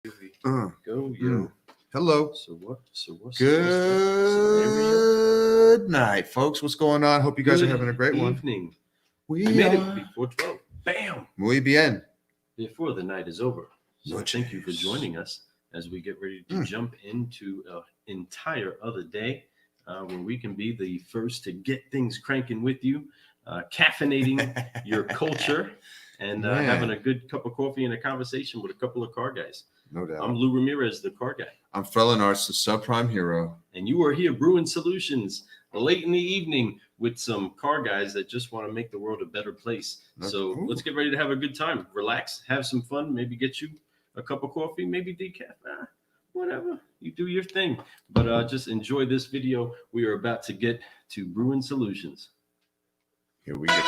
Here we go, yo. Hello. What's Good night, folks. What's going on? Hope you guys are having a great one. evening. We I made are it before 12. Bam! muy bien. Before the night is over. So Noches. thank you for joining us as we get ready to jump into an entire other day where we can be the first to get things cranking with you, caffeinating your culture, and having a good cup of coffee and a conversation with a couple of car guys. No doubt. I'm Lou Ramirez, the car guy. I'm Frelinarts, the subprime hero. And you are here brewing solutions late in the evening with some car guys that just want to make the world a better place. So let's get ready to have a good time. Relax, have some fun, maybe get you a cup of coffee, maybe decaf, whatever. You do your thing. But just enjoy this video. We are about to get to brewing solutions. Here we go.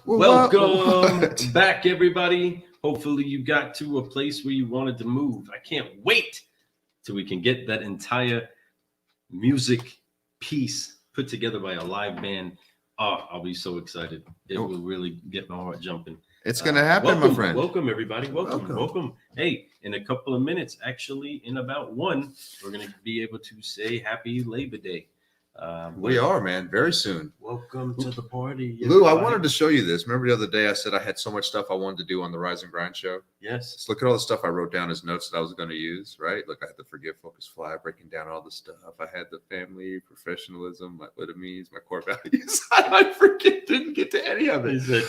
Welcome back, everybody. Hopefully you got to a place where you wanted to move. I can't wait till we can get that entire music piece put together by a live band. Oh, I'll be so excited. It will really get my heart jumping. It's going to happen, my friend. Welcome, everybody. Welcome. Hey, in a couple of minutes, actually, in about one, we're going to be able to say Happy Labor Day. We are, man. Very soon. Welcome to the party. Lou, I wanted to show you this. Remember the other day I said I had so much stuff I wanted to do on the Rise and Grind show? Yes. Just look at all the stuff I wrote down as notes that I was going to use, right? Look, I had the Forgive, Focus, Fly, breaking down all the stuff. I had the family, professionalism, what it means, my core values. Didn't get to any of it.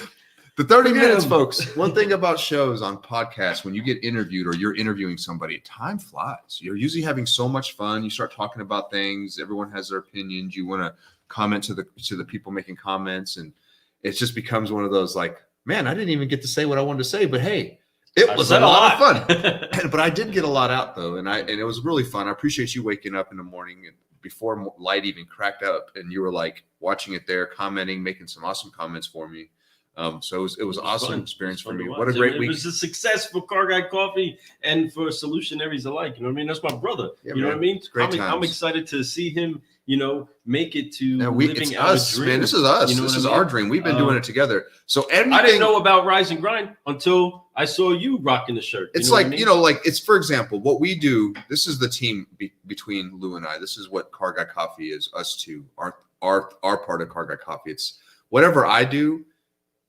The 30 minutes, folks. One thing about shows on podcasts, when you get interviewed or you're interviewing somebody, time flies. You're usually having so much fun. You start talking about things. Everyone has their opinions. You want to comment to the people making comments. And it just becomes one of those like, man, I didn't even get to say what I wanted to say. But hey, it was a lot of fun. But I did get a lot out, though. And it was really fun. I appreciate you waking up in the morning and before light even cracked up. And you were like watching it there, commenting, making some awesome comments for me. So it was awesome experience for me. What a great week. It was a success for Car Guy Coffee and for Solutionaries alike. You know what I mean? That's my brother. Yeah, you know what I mean? It's great I'm excited to see him, make it to living out a dream. Man, this is us. This is our dream. We've been doing it together. So I didn't know about Rise and Grind until I saw you rocking the shirt. It's like, like it's, for example, what we do. This is the team between Lou and I. This is what Car Guy Coffee is, us two, our part of Car Guy Coffee. It's whatever I do.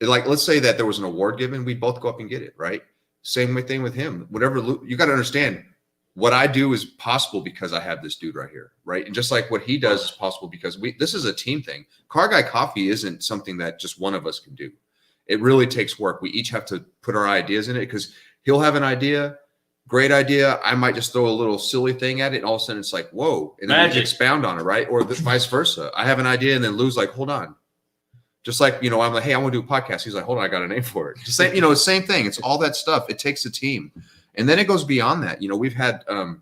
Like, let's say that there was an award given, we'd both go up and get it, right? Same thing with him. Whatever, you got to understand, what I do is possible because I have this dude right here, right? And just like what he does is possible because this is a team thing. Car Guy Coffee isn't something that just one of us can do. It really takes work. We each have to put our ideas in it because he'll have an idea, great idea. I might just throw a little silly thing at it, and all of a sudden it's like, whoa, and then we expound on it, right? Or vice versa. I have an idea, and then Lou's like, hold on. Just like, I'm like, hey, I want to do a podcast. He's like, hold on, I got a name for it. Just same, it's same thing. It's all that stuff. It takes a team. And then it goes beyond that. We've had, I'm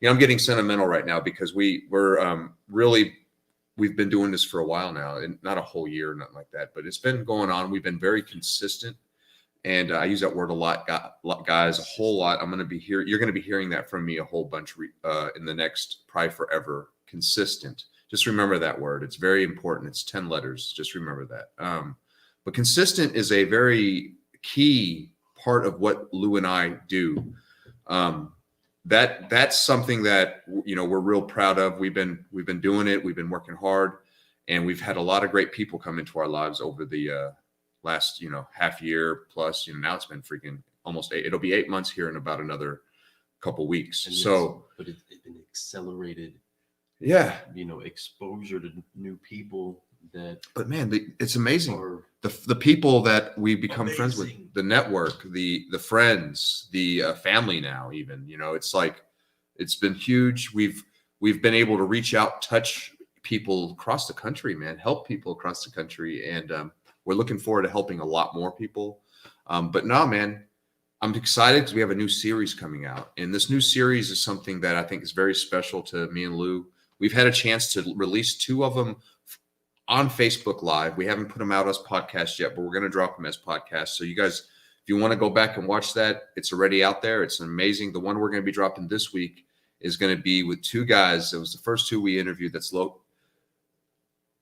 getting sentimental right now because we've been doing this for a while now, and not a whole year, nothing like that, but it's been going on. We've been very consistent. And I use that word a lot, guys, a whole lot. I'm going to be here. You're going to be hearing that from me a whole bunch in the next, probably forever. Consistent. Just remember that word. It's very important. It's 10 letters. Just remember that. But consistent is a very key part of what Lou and I do. That's something that, you know, we're real proud of. We've been doing it. We've been working hard, and we've had a lot of great people come into our lives over the last, you know, half year plus. You know, now it's been freaking almost it'll be 8 months here in about another couple weeks. But it's been accelerated. Yeah, you know, exposure to new people that. But man, it's amazing. The people that we become friends with, the network, the friends, the family now, even, you know, it's like, it's been huge. We've been able to reach out, touch people across the country, man, help people across the country. And we're looking forward to helping a lot more people. But no, man, I'm excited because we have a new series coming out. And this new series is something that I think is very special to me and Lou. We've had a chance to release 2 of them on Facebook Live. We haven't put them out as podcasts yet, but we're going to drop them as podcasts. So you guys, if you want to go back and watch that, it's already out there. It's amazing. The one we're going to be dropping this week is going to be with 2 guys. It was the first 2 we interviewed. That's local.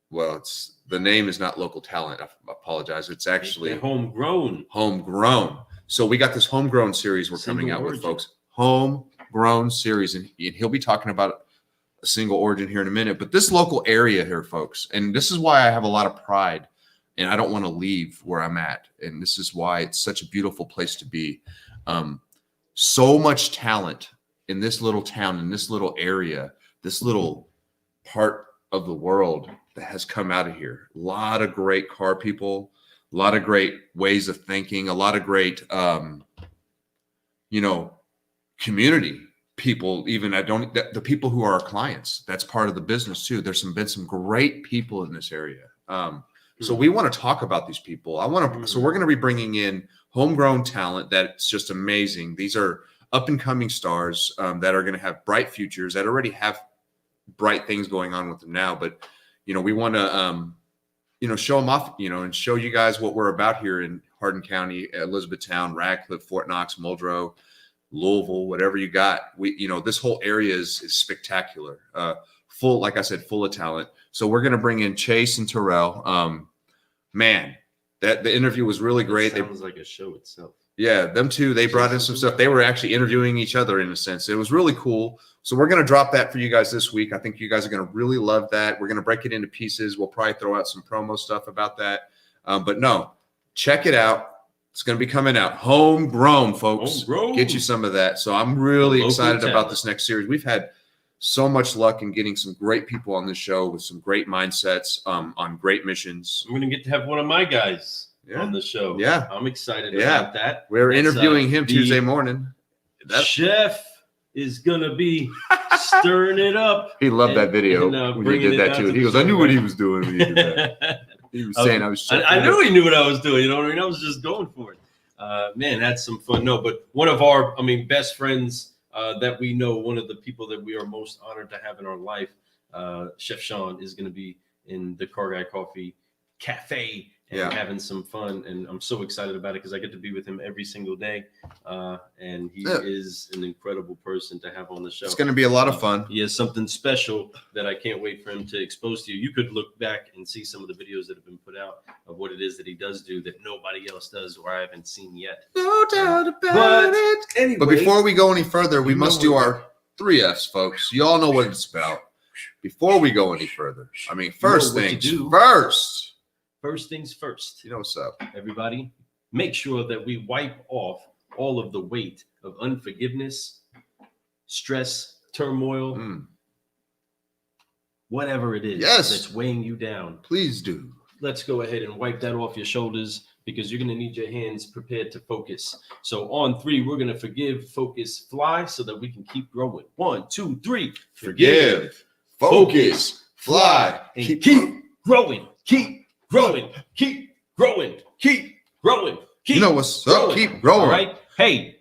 Well, the name is not local talent. I apologize. It's actually homegrown. Homegrown. So we got this homegrown series we're coming out with, folks. Homegrown series, and he'll be talking about a single origin here in a minute. But this local area here, folks, and this is why I have a lot of pride, and I don't want to leave where I'm at. And this is why it's such a beautiful place to be. So much talent in this little town, in this little area, this little part of the world that has come out of here. A lot of great car people, a lot of great ways of thinking, a lot of great, you know, community people. Even the people who are our clients, that's part of the business too. There's been some great people in this area. So we want to talk about these people. So we're going to be bringing in homegrown talent that's just amazing. These are up and coming stars that are going to have bright futures, that already have bright things going on with them now. But, you know, we want to, you know, show them off, you know, and show you guys what we're about here in Hardin County, Elizabethtown, Radcliffe, Fort Knox, Muldrow, Louisville, whatever you got. You know, this whole area is spectacular. Full, like I said, full of talent. So we're going to bring in Chase and Terrell. Man, the interview was really great. It sounds like a show itself. Yeah, them two, they brought in some stuff. They were actually interviewing each other in a sense. It was really cool. So we're going to drop that for you guys this week. I think you guys are going to really love that. We're going to break it into pieces. We'll probably throw out some promo stuff about that. But no, check it out. It's going to be coming out. Homegrown, folks. Homegrown. Get you some of that. So I'm really excited about this next series. We've had so much luck in getting some great people on this show with some great mindsets on great missions. I'm going to get to have one of my guys on the show. Yeah. I'm excited about that. We're interviewing him Tuesday morning. Chef is going to be stirring it up. He loved that video when you did that too. He goes, I knew what he was doing when he did that. He was saying I was I knew he knew what I was doing. You know what I mean? I was just going for it. Man, that's some fun. No, but one of our, best friends that we know, one of the people that we are most honored to have in our life, Chef Sean, is going to be in the Car Guy Coffee Cafe and having some fun. And I'm so excited about it because I get to be with him every single day. And he is an incredible person to have on the show. It's going to be a lot of fun. He has something special that I can't wait for him to expose to you. You could look back and see some of the videos that have been put out of what it is that he does do that nobody else does or I haven't seen yet. No doubt about it. Anyway, but before we go any further, we must do our 3 F's, folks. You all know what it's about. Before we go any further, first things first. First things first. You know what's up. Everybody, make sure that we wipe off all of the weight of unforgiveness, stress, turmoil, whatever it is that's weighing you down. Please do. Let's go ahead and wipe that off your shoulders because you're going to need your hands prepared to focus. So on 3, we're going to forgive, focus, fly so that we can keep growing. 1, 2, 3. Forgive, focus, fly, and keep growing. Keep growing, keep growing, keep growing, keep You know what's growing. Up, keep growing. All right. Hey,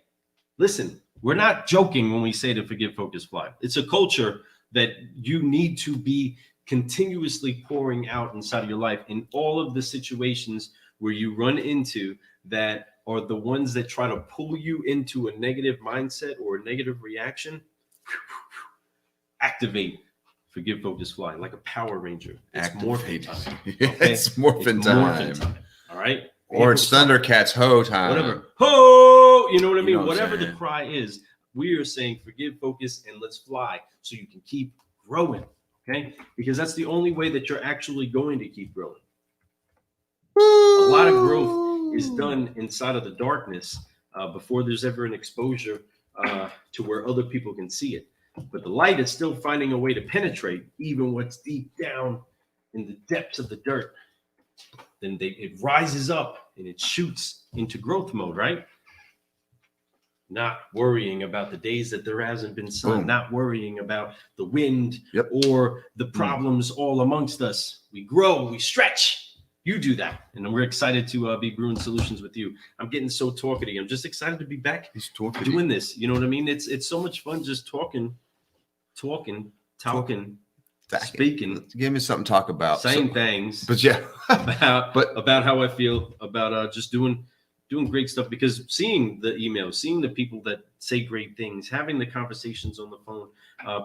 listen, we're not joking when we say to forgive, focus, fly. It's a culture that you need to be continuously pouring out inside of your life in all of the situations where you run into that are the ones that try to pull you into a negative mindset or a negative reaction, activate Forgive, Focus, Fly like a Power Ranger. It's morphin' time. Okay? It's morphin' time. All right. Or it's Thundercats ho time. Whatever. Ho! You know what I mean? You know what I'm Whatever the saying. cry is, we are saying forgive, focus, and let's fly so you can keep growing. Okay? Because that's the only way that you're actually going to keep growing. A lot of growth is done inside of the darkness before there's ever an exposure to where other people can see it. But the light is still finding a way to penetrate even what's deep down in the depths of the dirt. Then it rises up and it shoots into growth mode, right? Not worrying about the days that there hasn't been sun, not worrying about the wind or the problems all amongst us. We grow, we stretch. You do that. And we're excited to be brewing solutions with you. I'm getting so talkative. I'm just excited to be back doing this. You know what I mean? It's so much fun just talking, speaking. Give me something to talk about. Saying things. But yeah. about how I feel about just doing great stuff, because seeing the emails, seeing the people that say great things, having the conversations on the phone,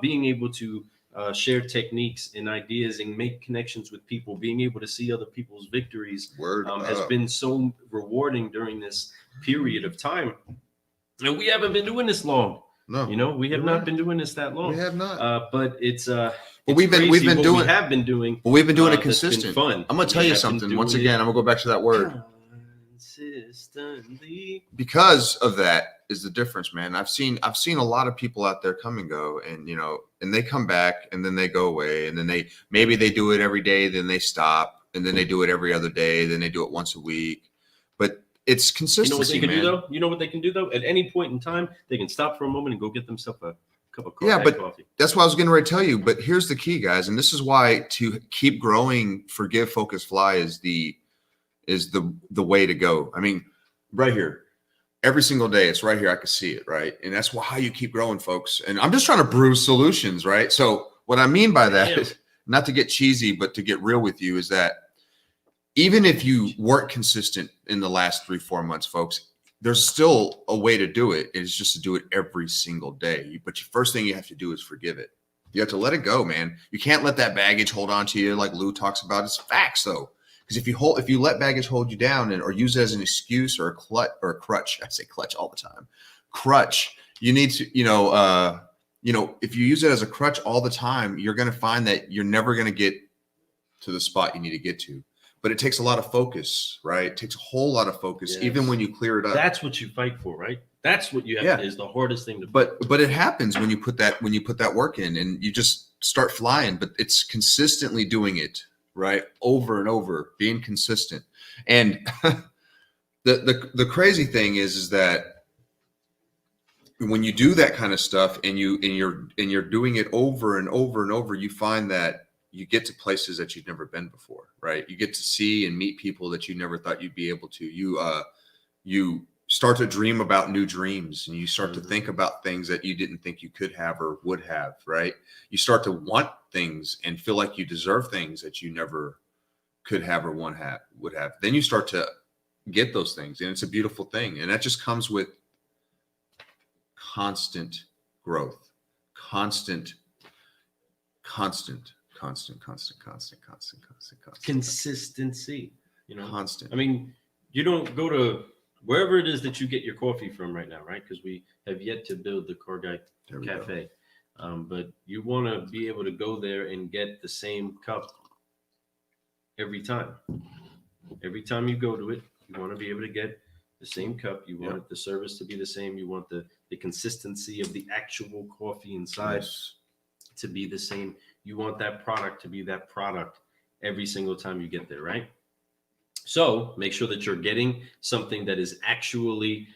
being able to share techniques and ideas and make connections with people, being able to see other people's victories has been so rewarding during this period of time. And we haven't been doing this long. No, you know, we have not been doing this that long. We have not. But it's we've been doing it consistent. Fun. I'm gonna tell you something. Once again, I'm gonna go back to that word. Consistently. Because of that is the difference, man. I've seen a lot of people out there come and go, and you know, and they come back and then they go away, and then maybe they do it every day, then they stop, and then they do it every other day, then they do it once a week. But it's consistency. You know what they can do though? You know what they can do though? At any point in time, they can stop for a moment and go get themselves a cup of coffee. Yeah, but that's what I was getting ready to tell you. But here's the key, guys, and this is why to keep growing, Forgive, Focus, Fly is the way to go. I mean, right here, every single day, it's right here. I can see it, right? And that's how you keep growing, folks. And I'm just trying to brew solutions, right? So what I mean by that is not to get cheesy, but to get real with you, is that even if you weren't consistent in the last 3-4 months, folks, there's still a way to do it. It's just to do it every single day. But the first thing you have to do is forgive it. You have to let it go, man. You can't let that baggage hold on to you like Lou talks about. It's facts, though. Because if you let baggage hold you down or use it as an excuse or a crutch, I say clutch all the time. Crutch. You need to, if you use it as a crutch all the time, you're going to find that you're never going to get to the spot you need to get to. But it takes a lot of focus, right? It takes a whole lot of focus, even when you clear it up. That's what you fight for, right? That's what you have is the hardest thing to do. But it happens when you put that work in and you just start flying. But it's consistently doing it, right? Over and over, being consistent. And the crazy thing is that when you do that kind of stuff and you're doing it over and over and over, you find that you get to places that you've never been before, right? You get to see and meet people that you never thought you'd be able to. You start to dream about new dreams, and you start to think about things that you didn't think you could have or would have, right? You start to want things and feel like you deserve things that you never could have or would have. Then you start to get those things, and it's a beautiful thing. And that just comes with constant growth, constant. Consistency, constant. I mean, you don't go to wherever it is that you get your coffee from right now, right? Because we have yet to build the Car Guy Cafe. But you want to be able to go there and get the same cup every time. Every time you go to it, you want to be able to get the same cup. You want the service to be the same. You want the consistency of the actual coffee inside to be the same. You want that product to be that product every single time you get there, right? So make sure that you're getting something that is actually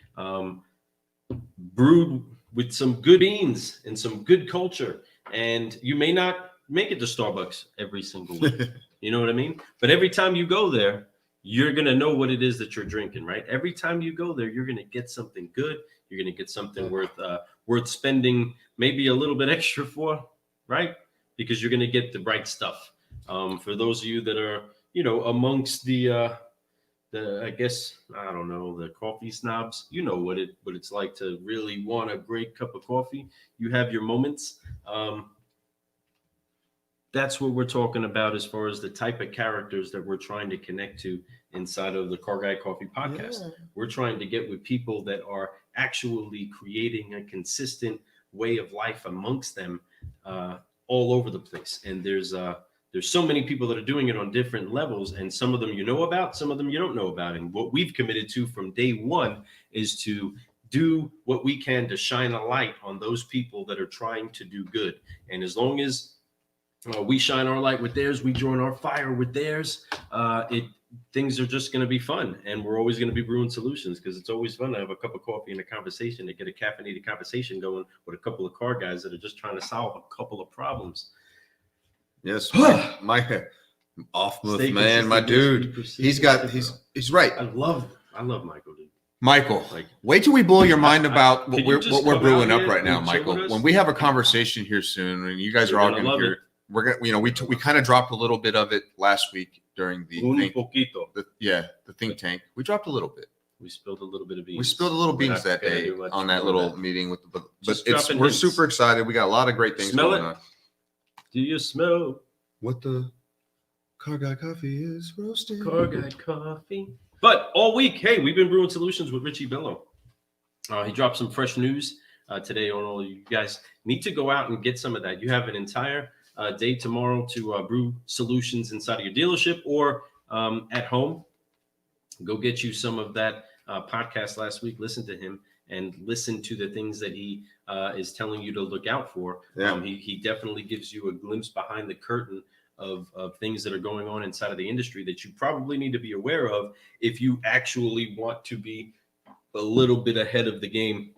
brewed with some good beans and some good culture. And you may not make it to Starbucks every single week. You know what I mean? But every time you go there, you're going to know what it is that you're drinking, right? Every time you go there, you're going to get something good. You're going to get something worth spending maybe a little bit extra for, right? Because you're going to get the right stuff. For those of you that are, amongst the I guess, I don't know, the coffee snobs, you know what it's like to really want a great cup of coffee. You have your moments. That's what we're talking about as far as the type of characters that we're trying to connect to inside of the Car Guy Coffee podcast. Yeah. We're trying to get with people that are actually creating a consistent way of life amongst them, all over the place. And there's so many people that are doing it on different levels, and some of them you know about, some of them you don't know about. And what we've committed to from day one is to do what we can to shine a light on those people that are trying to do good. And as long as we shine our light with theirs, we join our fire with theirs, things are just going to be fun. And we're always going to be brewing solutions, because it's always fun to have a cup of coffee and a conversation, to get a caffeinated conversation going with a couple of car guys that are just trying to solve a couple of problems. Yes, my off-mouth man, my dude. He's right. I love Michael, dude. Michael, Like, wait till we blow your mind about what we're come brewing out up here right now, and chill with Michael. us? When we have a conversation here soon, and you guys You're are all gonna going to love hear it. we're gonna, we kind of dropped a little bit of it last week during the Un think, poquito. the think tank. We dropped a little bit. We spilled a little bit of beans. We spilled a little We're beans not that gonna day do much on that more of little meeting with the. But Just it's dropping we're hints. super excited. We got a lot of great things Smell going it? on. Do you smell What the Car Guy Coffee is roasting. Car Guy Coffee? But all week, hey, we've been brewing solutions with Richie Bello. He dropped some fresh news today on all. You guys need to go out and get some of that. You have an entire day tomorrow to brew solutions inside of your dealership or at home. Go get you some of that podcast last week. Listen to him and listen to the things that he is telling you to look out for. Yeah. He definitely gives you a glimpse behind the curtain of things that are going on inside of the industry that you probably need to be aware of if you actually want to be a little bit ahead of the game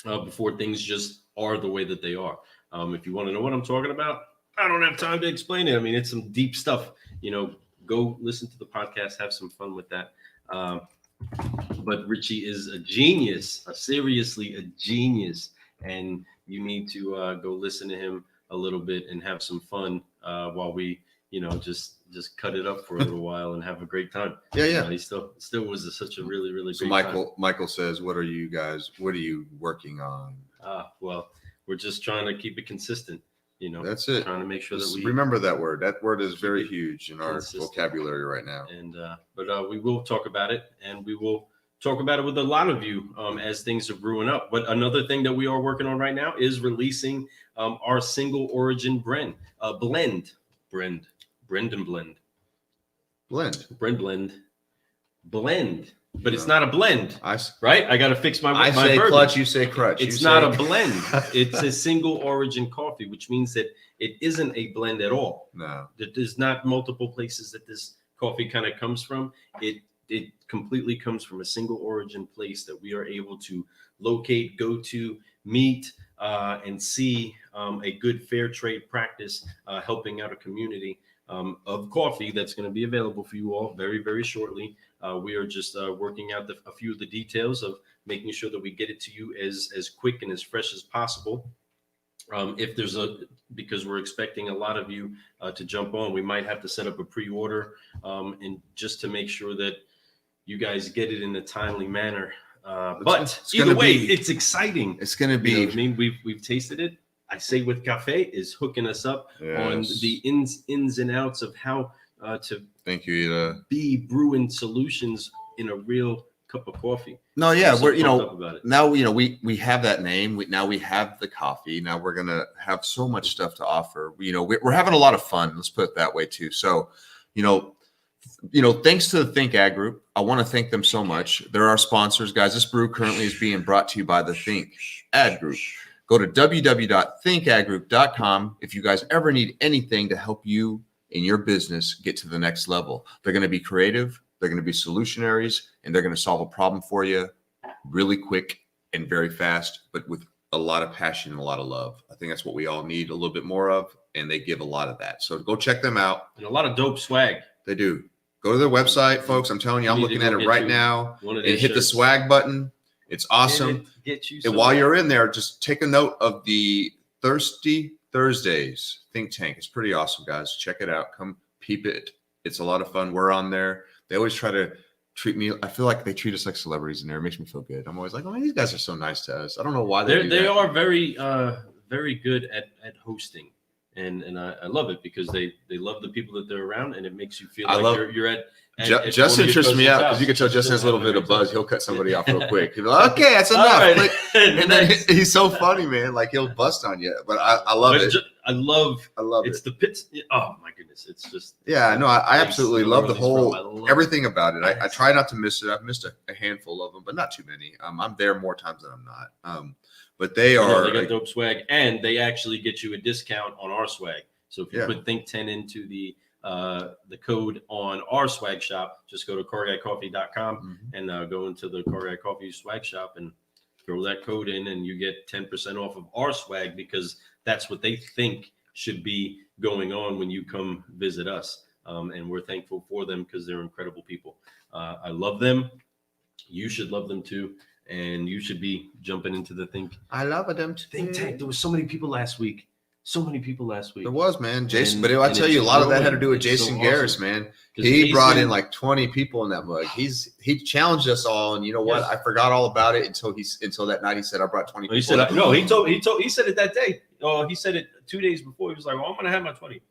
before things just are the way that they are. If you want to know what I'm talking about, I don't have time to explain it. I mean, it's some deep stuff. Go listen to the podcast, have some fun with that. But Richie is a genius, seriously a genius, and you need to go listen to him a little bit and have some fun while we, just cut it up for a little while and have a great time. Yeah. He still was such a really, really So great time. Michael says, what are you working on? Well, we're just trying to keep it consistent. That's it. Trying to make sure that we remember that word. That word is very huge in our consistent. vocabulary right now. And but we will talk about it, and we will talk about it with a lot of you as things are brewing up. But another thing that we are working on right now is releasing our single origin blend. But it's not a blend, right? I got to fix my I say verbiage. clutch, you say crutch. It's not a blend. It's a single origin coffee, which means that it isn't a blend at all. No. There's not multiple places that this coffee kind of comes from. It completely comes from a single origin place that we are able to locate, go to, meet, and see a good fair trade practice, helping out a community of coffee that's going to be available for you all very, very shortly. We are just working out a few of the details of making sure that we get it to you as quick and as fresh as possible. Because we're expecting a lot of you to jump on, we might have to set up a pre-order and just to make sure that you guys get it in a timely manner. But either way, it's exciting. It's going to be. I mean, we've tasted it. I say with Cafe is hooking us up on the ins and outs of how to thank you, Ida. Be brewing solutions in a real cup of coffee. No, yeah, I'm we're about it. now we have that name. Now we have the coffee. Now we're gonna have so much stuff to offer. We're having a lot of fun. Let's put it that way too. So, thanks to the Think Ag Group. I want to thank them so much. They're our sponsors, guys. This brew currently is being brought to you by the Think Ag Group. Go to www.thinkaggroup.com if you guys ever need anything to help you in your business get to the next level. They're going to be creative. They're going to be solutionaries, and they're going to solve a problem for you really quick and very fast, but with a lot of passion and a lot of love. I think that's what we all need a little bit more of, and they give a lot of that. So go check them out. And a lot of dope swag. They do. Go to their website, folks. I'm telling you, I'm looking at it right now. And hit the swag button. It's awesome. Get you and while you're in there, just take a note of the Thirsty Thursdays think tank. It's pretty awesome, guys. Check it out. Come peep it. It's a lot of fun. We're on there. They always try to treat me. I feel like they treat us like celebrities in there. It makes me feel good. I'm always like, oh, these guys are so nice to us. I don't know why They are very good at hosting, and I love it because they love the people that they're around, and it makes you feel like you're at Justin trips me out because you can tell Justin has a little bit of buzz. He'll cut somebody off real quick. He'll be like, okay, that's enough. Right. Like, and then he's so funny, man. Like he'll bust on you. But I love it. I love it's the pits. Oh my goodness. It's just. Yeah, no, I absolutely love the whole, love everything about it. I try not to miss it. I've missed a handful of them, but not too many. I'm there more times than I'm not. But they are. They got dope swag, and they actually get you a discount on our swag. So if you put Think 10 into the code on our swag shop, just go to carguycoffee.com and go into the Car Guy Coffee swag shop and throw that code in, and you get 10% off of our swag because that's what they think should be going on when you come visit us. And we're thankful for them because they're incredible people. I love them. You should love them too. And you should be jumping into the I love them too. Think tank. There was so many people last week. There was, man. Jason, but I tell you, a lot of that had to do with Jason Garris, man. He brought in like 20 people in that mug. He challenged us all, and you know what? I forgot all about it until that night. He said I brought 20 people. He said it that day. He said it 2 days before. He was like, "Well, I'm gonna have my 20.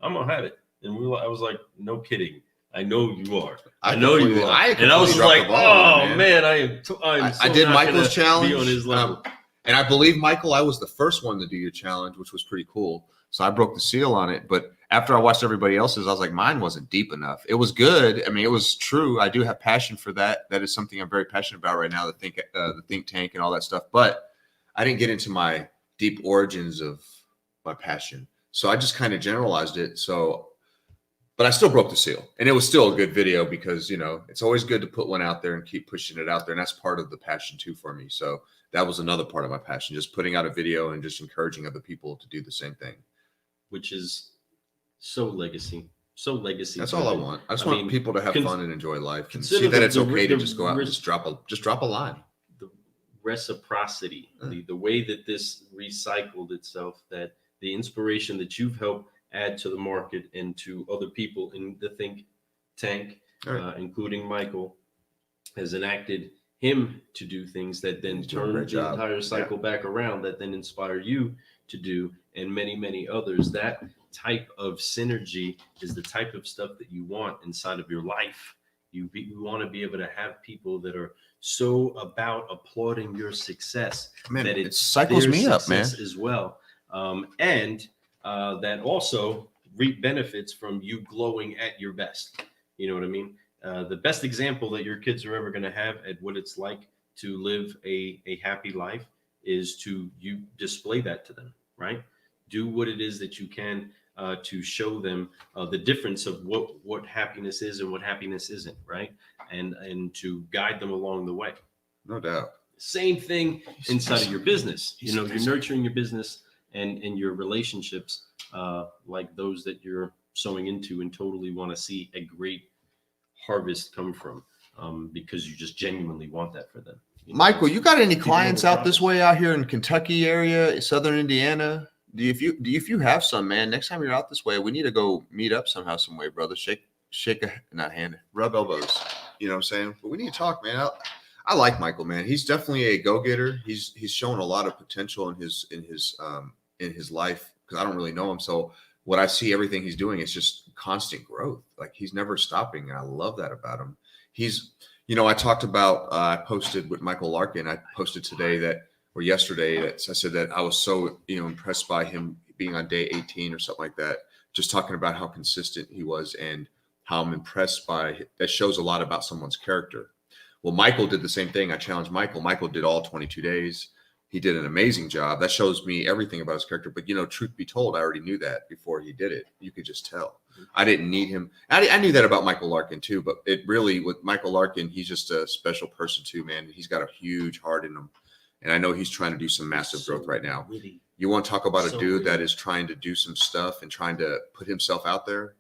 I'm gonna have it." And I was like, "No kidding. I know you are. I know you are." And I was like, "Oh man, I did Michael's challenge. Be on his level." And I believe, Michael, I was the first one to do your challenge, which was pretty cool. So I broke the seal on it. But after I watched everybody else's, I was like, mine wasn't deep enough. It was good. I mean, it was true. I do have passion for that. That is something I'm very passionate about right now, the think tank and all that stuff. But I didn't get into my deep origins of my passion. So I just kind of generalized it. But I still broke the seal. And it was still a good video because, it's always good to put one out there and keep pushing it out there. And that's part of the passion too for me. So that was another part of my passion, just putting out a video and just encouraging other people to do the same thing. Which is so legacy. That's all I want. I just want people to have fun and enjoy life and see that it's okay to just go out and just drop a line. The reciprocity, the way that this recycled itself, that the inspiration that you've helped add to the market and to other people in the think tank, including Michael, has enacted him to do things that then turn the entire cycle back around, that then inspire you to do, and many, many others. That type of synergy is the type of stuff that you want inside of your life. You want to be able to have people that are so about applauding your success that it cycles me up, man, as well. And that also reap benefits from you glowing at your best. You know what I mean? The best example that your kids are ever going to have at what it's like to live a happy life is to you display that to them, right? Do what it is that you can to show them the difference of what happiness is and what happiness isn't, right? And to guide them along the way. No doubt. Same thing inside of your business. You're nurturing your business and your relationships like those that you're sowing into and totally want to see a great harvest come from because you just genuinely want that for them. Michael, you got any clients out this way out here in Kentucky area, Southern Indiana? If you have some, man, next time you're out this way, we need to go meet up somehow, some way, brother. Shake not hand, rub elbows. You know what I'm saying? But we need to talk, man. I like Michael, man. He's definitely a go-getter. He's shown a lot of potential in his life because I don't really know him. So what I see, everything he's doing is just constant growth. Like he's never stopping. And I love that about him. I talked about, I posted with Michael Larkin. I posted yesterday that I said that I was so, impressed by him being on day 18 or something like that. Just talking about how consistent he was and how I'm impressed by that shows a lot about someone's character. Well, Michael did the same thing. I challenged Michael. Michael did all 22 days. He did an amazing job. That shows me everything about his character. But, truth be told, I already knew that before he did it. You could just tell. I didn't need him. I knew that about Michael Larkin, too. But it really, with Michael Larkin, he's just a special person, too, man. He's got a huge heart in him. And I know he's trying to do some massive growth right now. You want to talk about a dude that is trying to do some stuff and trying to put himself out there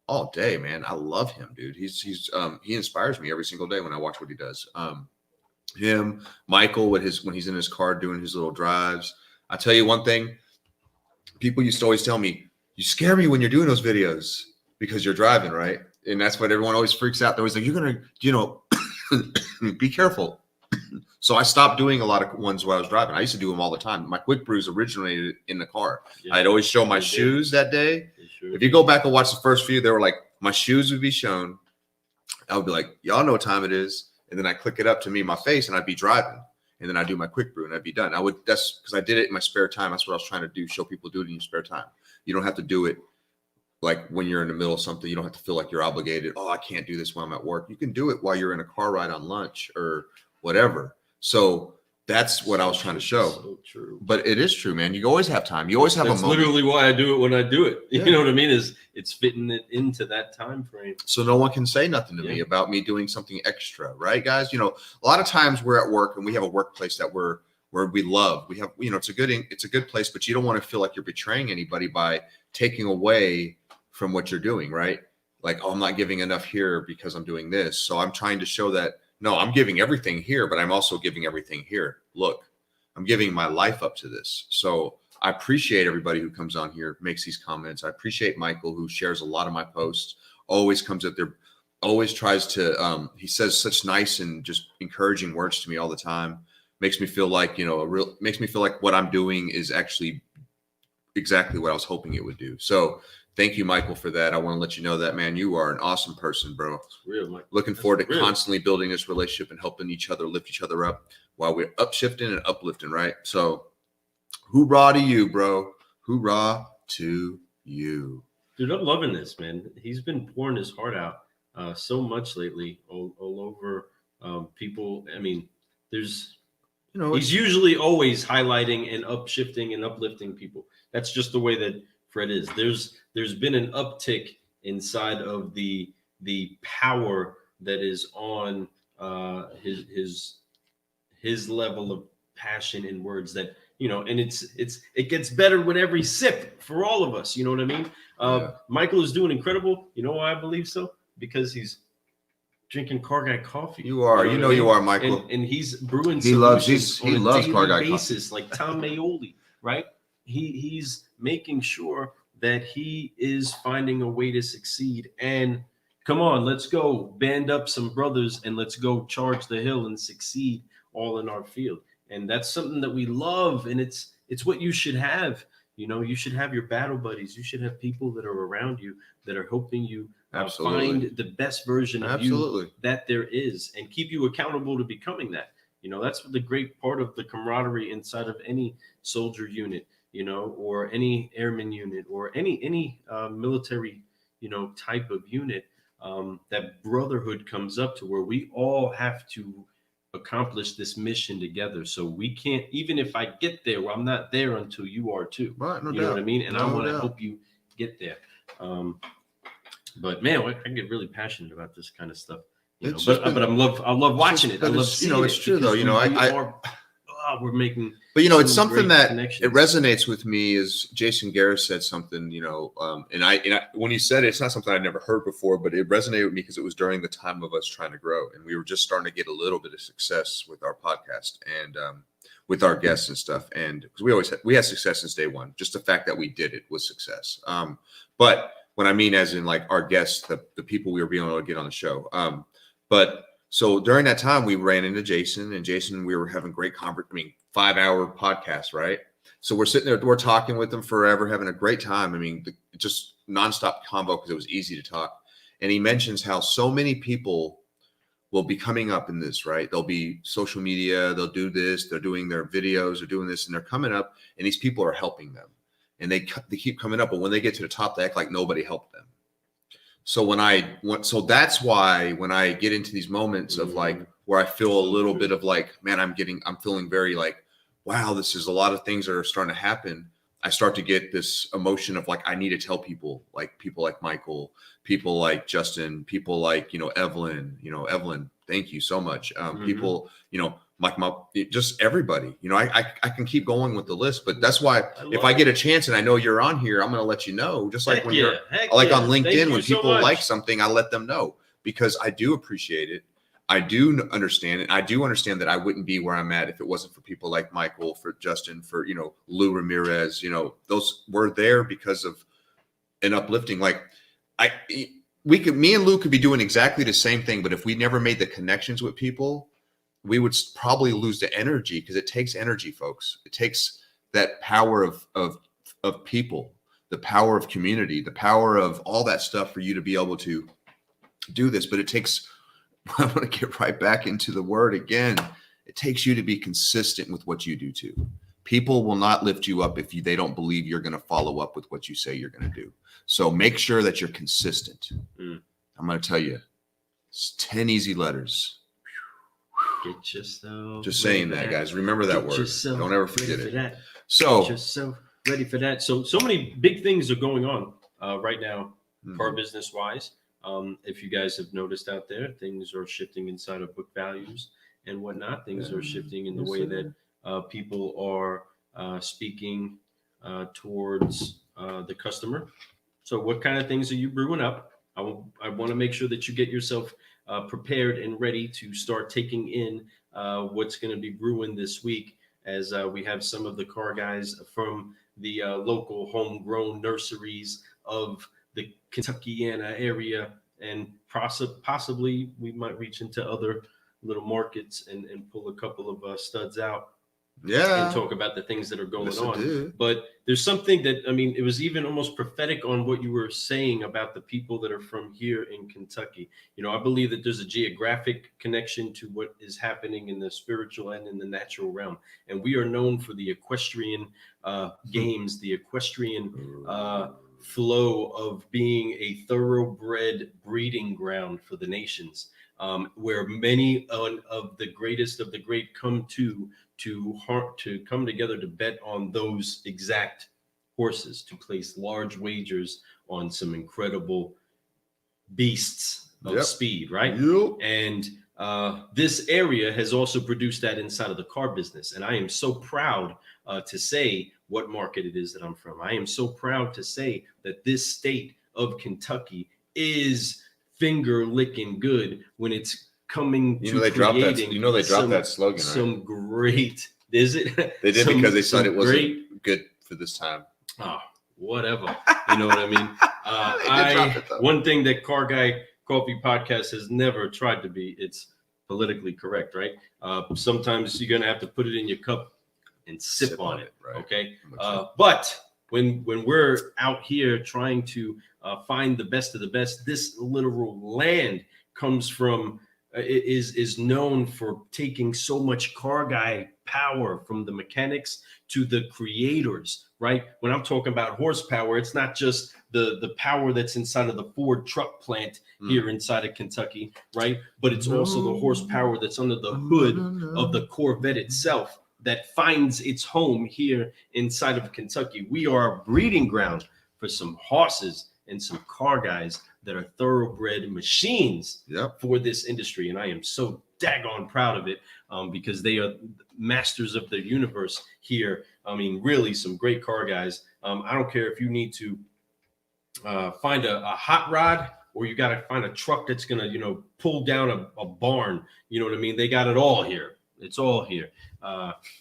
all day, man. I love him, dude. He inspires me every single day when I watch what he does. Him, Michael, when he's in his car doing his little drives. I tell you one thing, people used to always tell me, you scare me when you're doing those videos because you're driving, right? And that's what everyone always freaks out. They're always like, you're going to, Be careful. So I stopped doing a lot of ones while I was driving. I used to do them all the time. My quick brews originated in the car. Yeah, I'd always show my they did. shoes that day. They sure If you did. go back and watch the first few, they were like, my shoes would be shown. I would be like, y'all know what time it is. And then I click it up to me, my face, and I'd be driving. And then I'd do my quick brew and I'd be done. That's because I did it in my spare time. That's what I was trying to do. Show people do it in your spare time. You don't have to do it like when you're in the middle of something. You don't have to feel like you're obligated. Oh, I can't do this while I'm at work. You can do it while you're in a car ride on lunch or whatever. So that's what I was trying to show. So true. But it is true, man. You always have time. You always have a moment. That's literally why I do it when I do it. Yeah. You know what I mean? It's fitting it into that time frame. So no one can say nothing to me about me doing something extra, right, guys? You know, a lot of times we're at work and we have a workplace that where we love. We have, you know, it's a good place, but you don't want to feel like you're betraying anybody by taking away from what you're doing, right? Like, oh, I'm not giving enough here because I'm doing this. So I'm trying to show that, no, I'm giving everything here, but I'm also giving everything here. Look, I'm giving my life up to this. So I appreciate everybody who comes on here, makes these comments. I appreciate Michael, who shares a lot of my posts, always comes up there, always tries to, he says such nice and just encouraging words to me all the time. Makes me feel like, you know, makes me feel like what I'm doing is actually exactly what I was hoping it would do. So thank you, Michael, for that. I want to let you know that, man, you are an awesome person, bro. It's real, Mike. Looking forward to real. Constantly building this relationship and helping each other lift each other up while we're upshifting and uplifting, right? So hoorah to you, bro. Hoorah to you. Dude, I'm loving this, man. He's been pouring his heart out so much lately all over people. I mean, there's, You know, he's usually always highlighting and upshifting and uplifting people. That's just the way that Fred is. There's been an uptick inside of the power that is on his level of passion in words that, you know, and it gets better with every sip for all of us. You know what I mean? Yeah. Michael is doing incredible. You know why I believe so? Because he's drinking Car Guy coffee. You are. You know you are, Michael. And he's brewing He loves solutions he on a loves daily Car Guy basis, like Tom Maioli, right? He's making sure that he is finding a way to succeed. And come on, let's go band up some brothers and let's go charge the hill and succeed all in our field. And that's something that we love, and it's what you should have. You know, you should have your battle buddies. You should have people that are around you that are helping you find the best version of you that there is, and keep you accountable to becoming that. You know, that's the great part of the camaraderie inside of any soldier unit, you know, or any airman unit, or any military, you know, type of unit. That brotherhood comes up to where we all have to accomplish this mission together. So we can't, even if I get there, well, I'm not there until you are too. Right, no you doubt. know what I mean? And No I want to doubt. help you get there. But man, I get really passionate about this kind of stuff. You know, but I love watching it. I love seeing it. You know, it's true though. You know, we're making. But you know, it's something that connections. it resonates with me. Is Jason Garris said something, you know, and I when he said it, it's not something I'd never heard before, but it resonated with me because it was during the time of us trying to grow, and we were just starting to get a little bit of success with our podcast and with our guests and stuff. And because we had success since day one, just the fact that we did it was success. But when I mean, as in like our guests, the people we were being able to get on the show. But so during that time, we ran into Jason, and Jason, we were having great 5-hour podcast, right? So we're sitting there, we're talking with them forever, having a great time. I mean, just nonstop convo because it was easy to talk. And he mentions how so many people will be coming up in this, right? They'll be social media, they'll do this, they're doing their videos, they're doing this, and they're coming up, and these people are helping them. And they keep coming up, but when they get to the top, they act like nobody helped them. So so that's why when I get into these moments of like where I feel a little bit of like, man, I'm feeling very like, wow, this is a lot of things that are starting to happen. I start to get this emotion of like, I need to tell people like Michael, people like Justin, people like, you know, Evelyn, thank you so much. People, you know, like just everybody, you know, I can keep going with the list, but that's why if I get a chance and I know you're on here, I'm going to let you know, just like on LinkedIn, when people like something, I let them know because I do appreciate it. I do understand it. I do understand that I wouldn't be where I'm at if it wasn't for people like Michael, for Justin, for, you know, Lou Ramirez, you know, those were there because of an uplifting. Like me and Lou could be doing exactly the same thing, but if we never made the connections with people, we would probably lose the energy, because it takes energy, folks. It takes that power of people, the power of community, the power of all that stuff for you to be able to do this. But it takes, I'm going to get right back into the word again. It takes you to be consistent with what you do too. People will not lift you up if they don't believe you're going to follow up with what you say you're going to do. So make sure that you're consistent. I'm going to tell you, it's 10 easy letters. Get yourself. Just saying that, guys. Remember that word. Don't ever forget it. So get yourself ready for that. So many big things are going on right now, car business wise. If you guys have noticed out there, things are shifting inside of book values and whatnot. Things are shifting in the way that people are speaking towards the customer. So what kind of things are you brewing up? I want to make sure that you get yourself prepared and ready to start taking in what's going to be brewing this week, as we have some of the car guys from the local homegrown nurseries of the Kentuckiana area, and possibly we might reach into other little markets and pull a couple of studs out. And talk about the things that are going on. But there's something that, I mean, it was even almost prophetic on what you were saying about the people that are from here in Kentucky. You know, I believe that there's a geographic connection to what is happening in the spiritual and in the natural realm. And we are known for the equestrian games, the equestrian flow of being a thoroughbred breeding ground for the nations, where many of the greatest of the great come to come together to bet on those exact horses, to place large wagers on some incredible beasts of speed, right? And this area has also produced that inside of the car business. And I am so proud to say what market it is that I'm from. I am so proud to say that this state of Kentucky is finger licking good when it's coming to they dropped that. They dropped that slogan. Some great. Is it? They did because they said it wasn't good for this time. Oh, whatever. You know what I mean? One thing that Car Guy Coffee Podcast has never tried to be, it's politically correct, right? Sometimes you're gonna have to put it in your cup and sip on it, right? Okay. But when we're out here trying to find the best of the best, this literal land comes from. Is known for taking so much car guy power from the mechanics to the creators, right? When I'm talking about horsepower, it's not just the power that's inside of the Ford truck plant here inside of Kentucky, right? But it's also the horsepower that's under the hood of the Corvette itself that finds its home here inside of Kentucky. We are a breeding ground for some horses and some car guys that are thoroughbred machines for this industry. And I am so daggone proud of it because they are masters of the universe here. I mean, really some great car guys. I don't care if you need to find a hot rod, or you got to find a truck that's going to, you know, pull down a barn. You know what I mean? They got it all here. It's all here.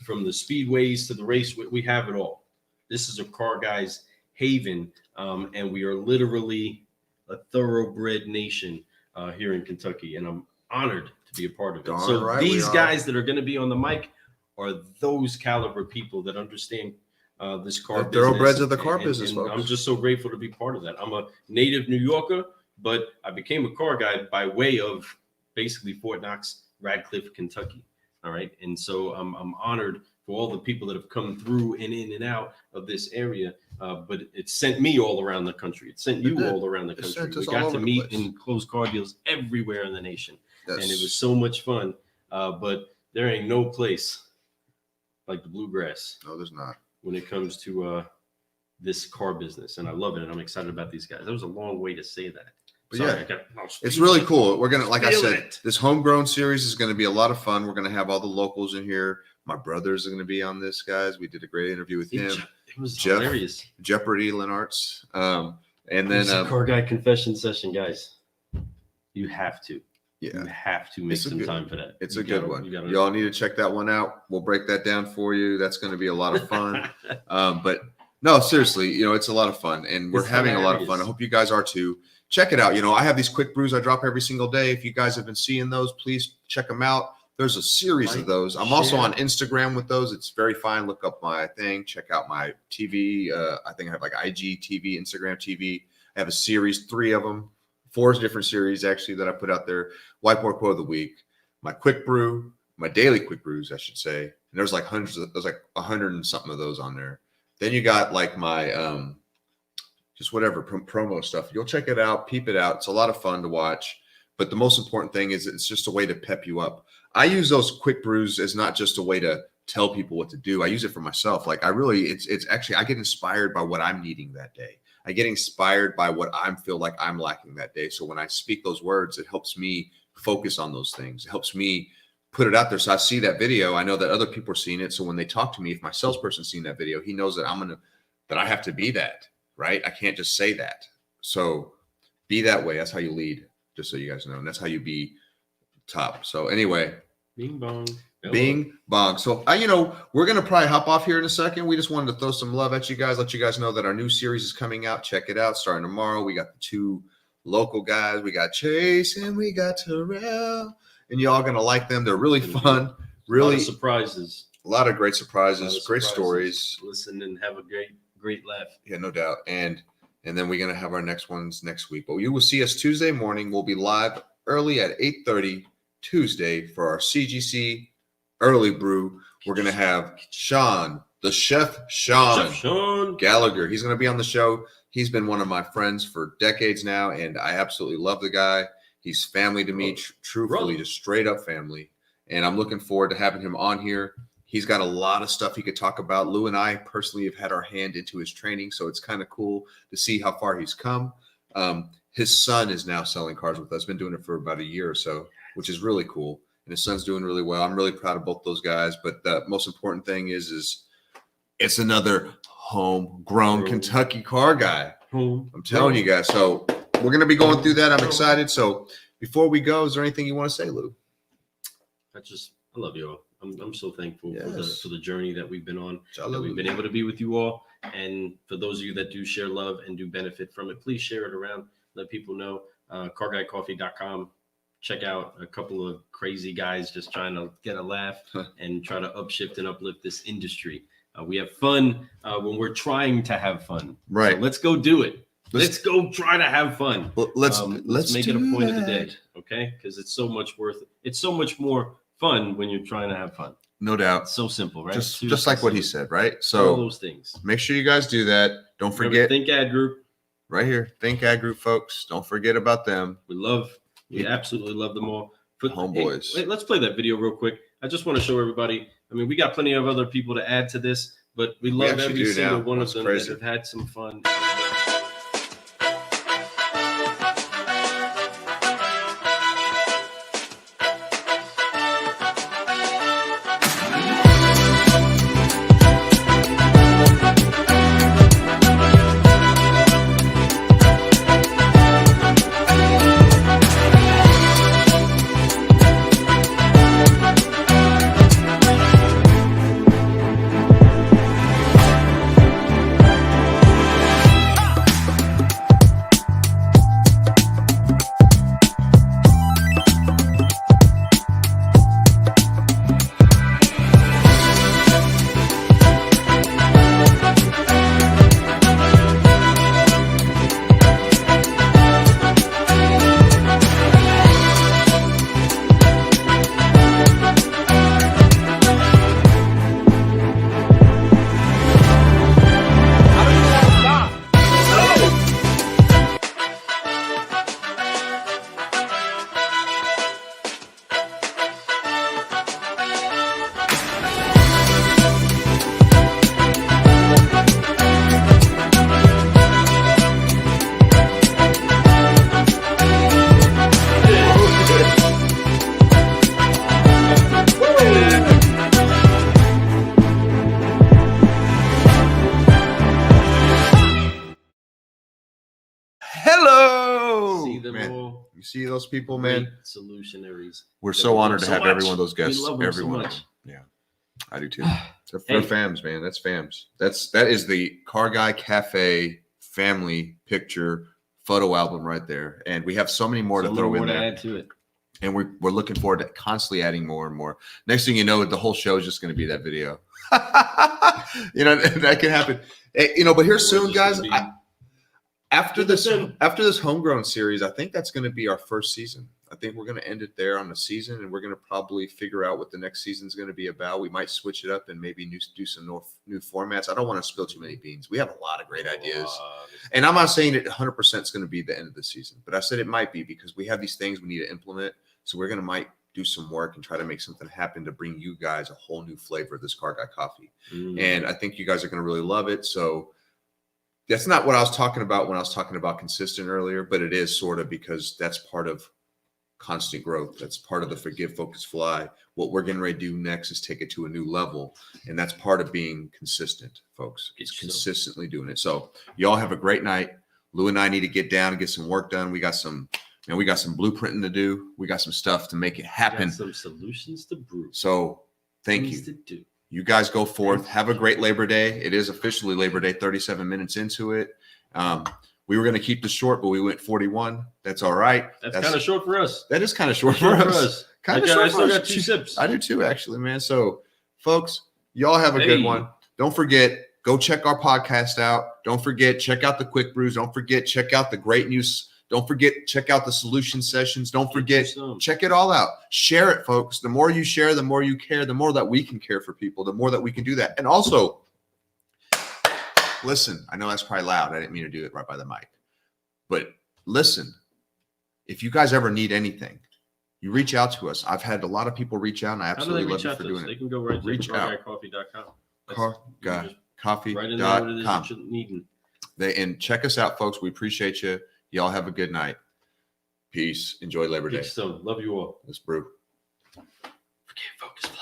From the speedways to the race, we have it all. This is a car guy's haven. And we are literally a thoroughbred nation here in Kentucky, and I'm honored to be a part of it. These guys that are going to be on the mic are those caliber people that understand this car business. Thoroughbreds of the car business, folks. I'm just so grateful to be part of that. I'm a native New Yorker, but I became a car guy by way of basically Fort Knox, Radcliffe, Kentucky. All right, and so I'm honored for all the people that have come through and in and out of this area. But it sent me all around the country. It sent you all around the country. We got to meet and close car deals everywhere in the nation. And it was so much fun. But there ain't no place like the bluegrass. No, there's not. When it comes to this car business. And I love it. And I'm excited about these guys. That was a long way to say that. But it's really cool. We're going to, like I said, this homegrown series is going to be a lot of fun. We're going to have all the locals in here. My brothers are going to be on this, guys. We did a great interview with him. It was hilarious. Jeopardy Lenarts. And then car guy confession session, guys. You have to. You have to make some time for that. It's a good one. Y'all need to check that one out. We'll break that down for you. That's going to be a lot of fun. But no, seriously, you know, it's a lot of fun, and we're having a lot of fun. I hope you guys are too. check it out. You know, I have these quick brews I drop every single day. If you guys have been seeing those, please check them out. There's a series of those. I'm also on Instagram with those. It's very fine. Look up my thing. Check out my TV. I think I have like IGTV, Instagram TV. I have a series, 3 of them, 4 different series actually that I put out there. Whiteboard quote of the week, my quick brew, my daily quick brews, I should say. And there's like there's like 100 and something of those on there. Then you got like my just whatever promo stuff. You'll check it out, peep it out. It's a lot of fun to watch. But the most important thing is it's just a way to pep you up. I use those quick brews as not just a way to tell people what to do. I use it for myself. Like it's actually, I get inspired by what I'm needing that day. I get inspired by what I feel like I'm lacking that day. So when I speak those words, it helps me focus on those things. It helps me put it out there. So I see that video. I know that other people are seeing it. So when they talk to me, if my salesperson's seen that video, he knows that that I have to be that, right? I can't just say that. So be that way. That's how you lead, just so you guys know. And that's how you be top. So anyway, bing bong. Bing bong. So we're gonna probably hop off here in a second. We just wanted to throw some love at you guys, let you guys know that our new series is coming out. Check it out, starting tomorrow. We got the 2 local guys. We got Chase and we got Terrell, and y'all gonna like them. They're really fun. Really, a lot of surprises. A lot of great surprises, great stories. Listen and have a great laugh. Yeah, no doubt. And then we're gonna have our next ones next week. But you will see us Tuesday morning. We'll be live early at 8:30 Tuesday for our CGC early brew. We're going to have Sean, the Chef Sean Gallagher. He's going to be on the show. He's been one of my friends for decades now, and I absolutely love the guy. He's family to me, truthfully, just straight up family. And I'm looking forward to having him on here. He's got a lot of stuff he could talk about. Lou and I personally have had our hand into his training, so it's kind of cool to see how far he's come. His son is now selling cars with us. Been doing it for about a year or so, which is really cool. And his son's doing really well. I'm really proud of both those guys. But the most important thing is it's another homegrown Kentucky car guy. I'm telling you guys. So we're going to be going through that. I'm excited. So before we go, is there anything you want to say, Lou? I love you all. I'm so thankful for the journey that we've been on. That we've been able to be with you all. And for those of you that do share love and do benefit from it, please share it around. Let people know. CarGuyCoffee.com. Check out a couple of crazy guys just trying to get a laugh and try to upshift and uplift this industry. We have fun when we're trying to have fun. Right. So let's go do it. Let's go try to have fun. Well, let's make it a point of the day. Okay. Because it's so much it's so much more fun when you're trying to have fun. No doubt. It's so simple, right? Just like what he said, right? So all those things. Make sure you guys do that. Don't forget. Think Ad Group. Right here. Think Ad Group, folks. Don't forget about them. We absolutely love them all. Homeboys. Hey, let's play that video real quick. I just want to show everybody. I mean, we got plenty of other people to add to this, but we love every single one of them that have had some fun. You see those people, man? Solutionaries. We're so honored to have every one of those guests. We love them so much. Yeah, I do too. They're fams, man. That's fams. That is the Car Guy Cafe family picture photo album right there. And we have so many more to throw in there. Add to it. And we're looking forward to constantly adding more and more. Next thing you know, the whole show is just going to be that video. That can happen. But here soon, guys. After this homegrown series, I think that's going to be our first season. I think we're going to end it there on the season, and we're going to probably figure out what the next season is going to be about. We might switch it up and maybe do some new formats. I don't want to spill too many beans. We have a lot of great ideas, and I'm not saying it 100% is going to be the end of the season, but I said it might be because we have these things we need to implement. So we're going to might do some work and try to make something happen to bring you guys a whole new flavor of this Car Guy coffee, and I think you guys are going to really love it. So. That's not what I was talking about when I was talking about consistent earlier, but it is sort of because that's part of constant growth. That's part of the Forgive, Focus, Fly. What we're getting ready to do next is take it to a new level. And that's part of being consistent, folks. It's consistently doing it. So y'all have a great night. Lou and I need to get down and get some work done. We got some blueprinting to do. We got some stuff to make it happen. Some solutions to brew. So thank you. You guys go forth. Have a great Labor Day. It is officially Labor Day, 37 minutes into it. We were going to keep this short, but we went 41. That's all right. That's kind of short for us. That is kind of short for us. Kind of short I still got 2 sips. I do too, actually, man. So, folks, y'all have a good one. Don't forget, go check our podcast out. Don't forget, check out the Quick Brews. Don't forget, check out the great news. Don't forget, check out the solution sessions. Don't forget, check it all out. Share it, folks. The more you share, the more you care, the more that we can care for people, the more that we can do that. And also, listen, I know that's probably loud. I didn't mean to do it right by the mic. But listen, if you guys ever need anything, you reach out to us. I've had a lot of people reach out, and I absolutely love you for doing it. They can go right to carguycoffee.com. Carguycoffee.com. And check us out, folks. We appreciate you. Y'all have a good night. Peace. Enjoy Labor Day. Love you all. Let's brew. Forgive, focus, fly.